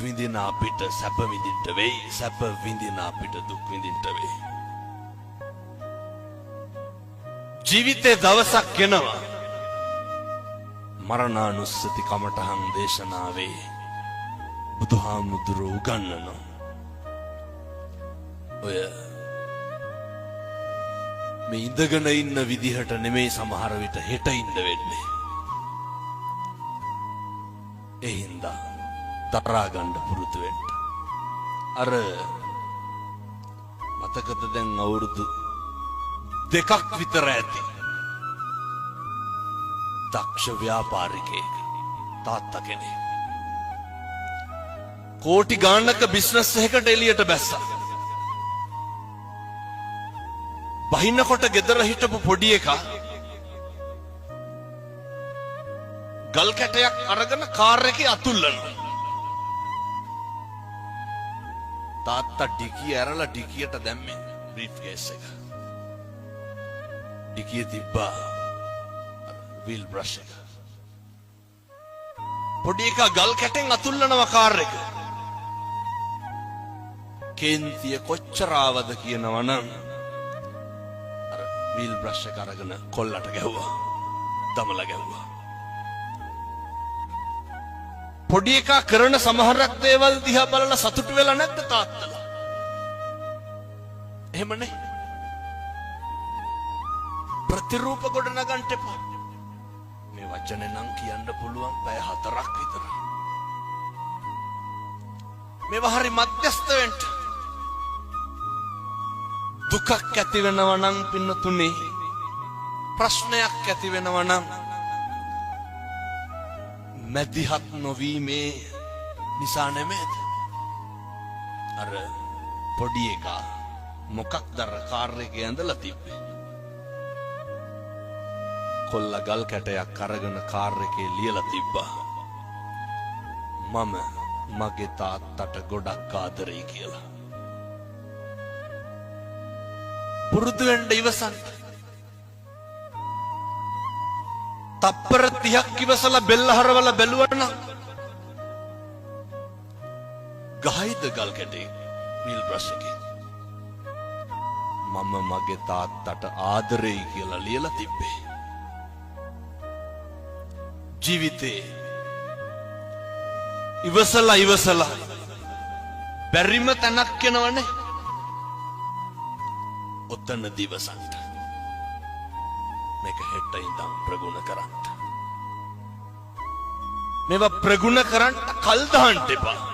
විඳින අපිට සැප විඳින්න වෙයි, සැප විඳින අපිට දුක් විඳින්න වෙයි. ජීවිතේ දවසක් එනවා මරණානුස්සති කමඨහං දේශනාවේ බුදුහාමුදුරුවෝ උගන්වනවා. ඔය මේ ඉඳගෙන ඉන්න විදිහට නෙමෙයි සමහර විට හෙට ඉන්න වෙන්නේ. ඒ හින්දා දරා ගන්න පුරුදු වෙන්න. අර මතකද දැන් අවුරුදු 2ක් විතර ඇති දක්ෂ ව්‍යාපාරිකයෙක් තාත්තා කෙනෙක් කෝටි ගාණක බිස්නස් එකකට එළියට බැස්සා. බහින්නකොට ගෙදර හිටපු පොඩි එකා ගල් කැටයක් අරගෙන කාර් එකේ අතුල්ලනවා. තාත්තා ඩිකිය ඇරලා ඩිකියට දැම්මේ බ්‍රීෆ් කේස් එක. ඩිකිය තිබ්බා වීල් බ්‍රෂ් එක. පොඩි එකා ගල් කැටෙන් අතුල්ලනවා කාර් එක. කේන්තිය කොච්චර ආවද කියනවනම් අර වීල් බ්‍රෂ් එක අරගෙන කොල්ලට ගැහුවා. දමලා ගැහුවා. පොඩි එකා කරන සමහරක් දේවල් දිහා බලලා සතුටු වෙලා නැද්ද තාත්තලා? එහෙමනේ. ප්‍රතිරූප ගොඩ නගන්න එපා. මේ වචනේ නම් කියන්න පුළුවන් පැය 4ක් විතර. මේවා හරි මධ්‍යස්ථ වෙන්න. දුකක් ඇති වෙනවා නම් පින්නතුනේ, ප්‍රශ්නයක් ඇති වෙනවා නම් මැදිහත් නොවීමේ නිසා නෙමෙයිද? අර පොඩි එකා මොකක්ද අර කාර් එකේ ඇඳලා තිබ්බේ? කොල්ල ගල් කැටයක් අරගෙන කාර් එකේ ලියලා තිබ්බා. මම මගේ තාත්තට ගොඩක් ආදරෙයි කියලා. පුරුදු වෙන්න ඉවසන්න. තප්පර 30ක් ඉවසලා බෙල්ල හරවලා බැලුවනම් ගහයිද ගල් කැටේ වීල් බ්‍රෂ් එකේ? මම මගේ තාත්තට ආදරෙයි කියලා ලියලා තිබ්බේ. ජීවිතේ ඉවසලා බැරිම තැනක් එනවනේ. ඔතන දිවසන්ට මේක හෙට ඉඳන් ප්‍රගුණ කරන්න. මේවා ප්‍රගුණ කරන්න කල් දාන්න එපා.